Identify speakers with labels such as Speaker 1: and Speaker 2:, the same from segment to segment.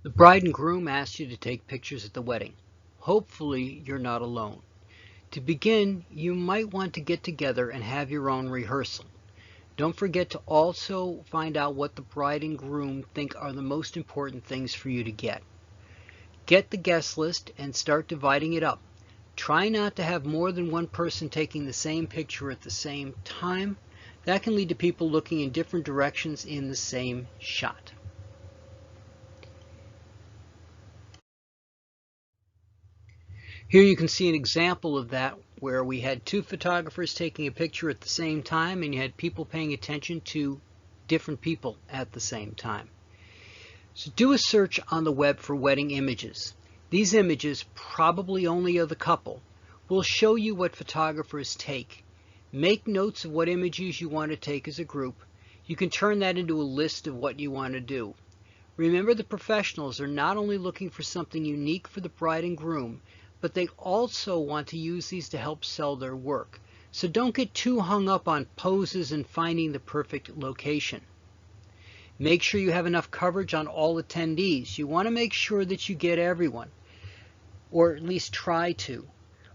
Speaker 1: The bride and groom asked you to take pictures at the wedding. Hopefully, you're not alone. To begin, you might want to get together and have your own rehearsal. Don't forget to also find out what the bride and groom think are the most important things for you to get. Get the guest list and start dividing it up. Try not to have more than one person taking the same picture at the same time. That can lead to people looking in different directions in the same shot. Here you can see an example of that where we had two photographers taking a picture at the same time and you had people paying attention to different people at the same time. So do a search on the web for wedding images. These images, probably only of the couple, will show you what photographers take. Make notes of what images you want to take as a group. You can turn that into a list of what you want to do. Remember, the professionals are not only looking for something unique for the bride and groom, but they also want to use these to help sell their work. So don't get too hung up on poses and finding the perfect location. Make sure you have enough coverage on all attendees. You want to make sure that you get everyone, or at least try to.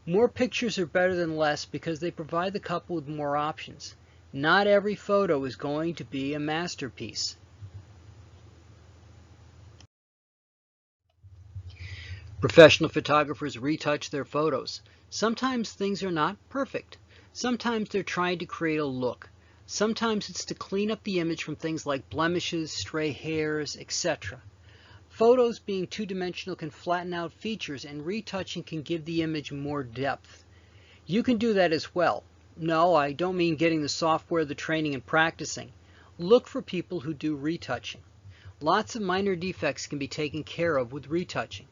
Speaker 1: More pictures are better than less because they provide the couple with more options. Not every photo is going to be a masterpiece. Professional photographers retouch their photos. Sometimes things are not perfect. Sometimes they're trying to create a look. Sometimes it's to clean up the image from things like blemishes, stray hairs, etc. Photos being two-dimensional can flatten out features, and retouching can give the image more depth. You can do that as well. No, I don't mean getting the software, the training, and practicing. Look for people who do retouching. Lots of minor defects can be taken care of with retouching.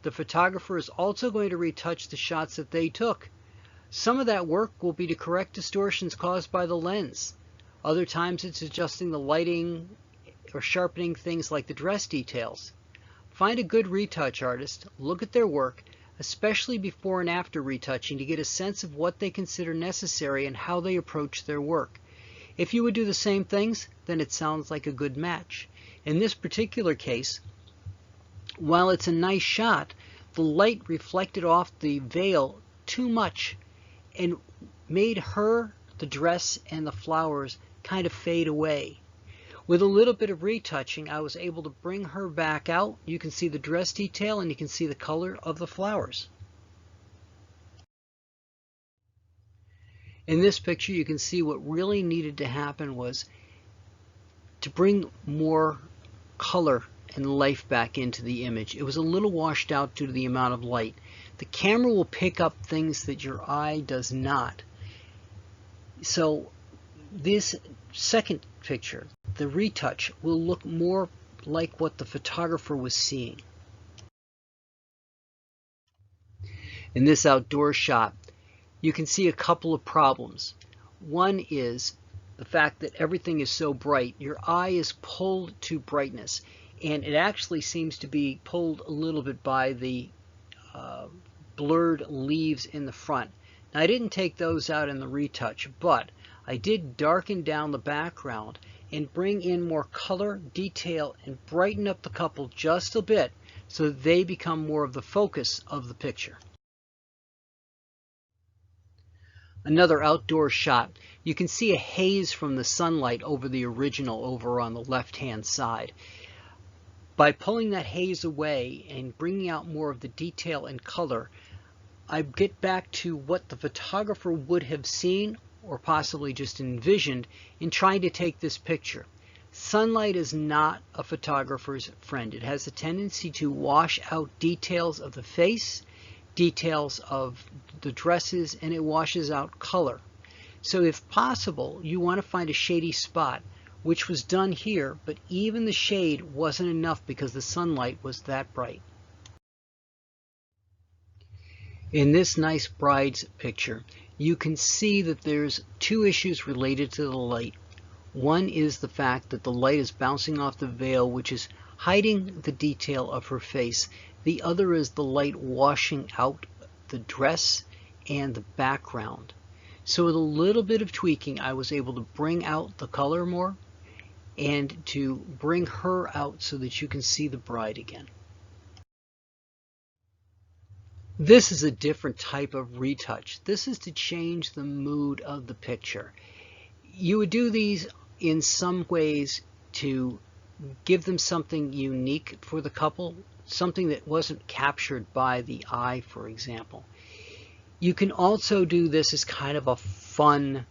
Speaker 1: The photographer is also going to retouch the shots that they took. Some of that work will be to correct distortions caused by the lens. Other times it's adjusting the lighting or sharpening things like the dress details. Find a good retouch artist, look at their work, especially before and after retouching, to get a sense of what they consider necessary and how they approach their work. If you would do the same things, then it sounds like a good match. In this particular case, while it's a nice shot, the light reflected off the veil too much and made her, the dress, and the flowers kind of fade away. With a little bit of retouching, I was able to bring her back out. You can see the dress detail and you can see the color of the flowers. In this picture, you can see what really needed to happen was to bring more color and life back into the image. It was a little washed out due to the amount of light. The camera will pick up things that your eye does not. So this second picture, the retouch, will look more like what the photographer was seeing. In this outdoor shot, you can see a couple of problems. One is the fact that everything is so bright. Your eye is pulled to brightness, and it actually seems to be pulled a little bit by the blurred leaves in the front. Now, I didn't take those out in the retouch, but I did darken down the background and bring in more color, detail, and brighten up the couple just a bit so that they become more of the focus of the picture. Another outdoor shot. You can see a haze from the sunlight over the original over on the left-hand side. By pulling that haze away and bringing out more of the detail and color, I get back to what the photographer would have seen or possibly just envisioned in trying to take this picture. Sunlight is not a photographer's friend. It has a tendency to wash out details of the face, details of the dresses, and it washes out color. So if possible, you want to find a shady spot, which was done here, but even the shade wasn't enough because the sunlight was that bright. In this nice bride's picture, you can see that there's two issues related to the light. One is the fact that the light is bouncing off the veil, which is hiding the detail of her face. The other is the light washing out the dress and the background. So with a little bit of tweaking, I was able to bring out the color more and to bring her out so that you can see the bride again. This is a different type of retouch. This is to change the mood of the picture. You would do these in some ways to give them something unique for the couple, something that wasn't captured by the eye, for example. You can also do this as kind of a fun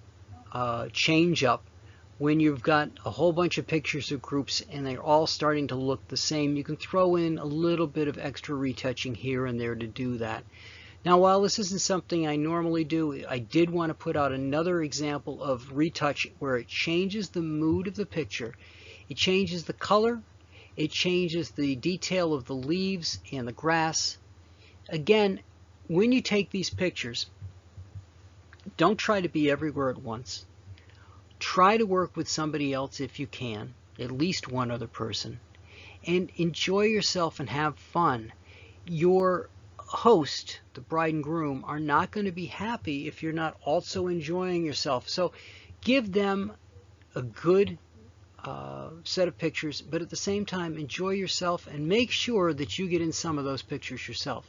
Speaker 1: change up when you've got a whole bunch of pictures of groups and they're all starting to look the same. You can throw in a little bit of extra retouching here and there to do that. Now, while this isn't something I normally do, I did want to put out another example of retouch where it changes the mood of the picture. It changes the color, it changes the detail of the leaves and the grass. Again, when you take these pictures, don't try to be everywhere at once. Try to work with somebody else if you can, at least one other person, and enjoy yourself and have fun. Your host, the bride and groom, are not going to be happy if you're not also enjoying yourself. So give them a good set of pictures, but at the same time enjoy yourself and make sure that you get in some of those pictures yourself.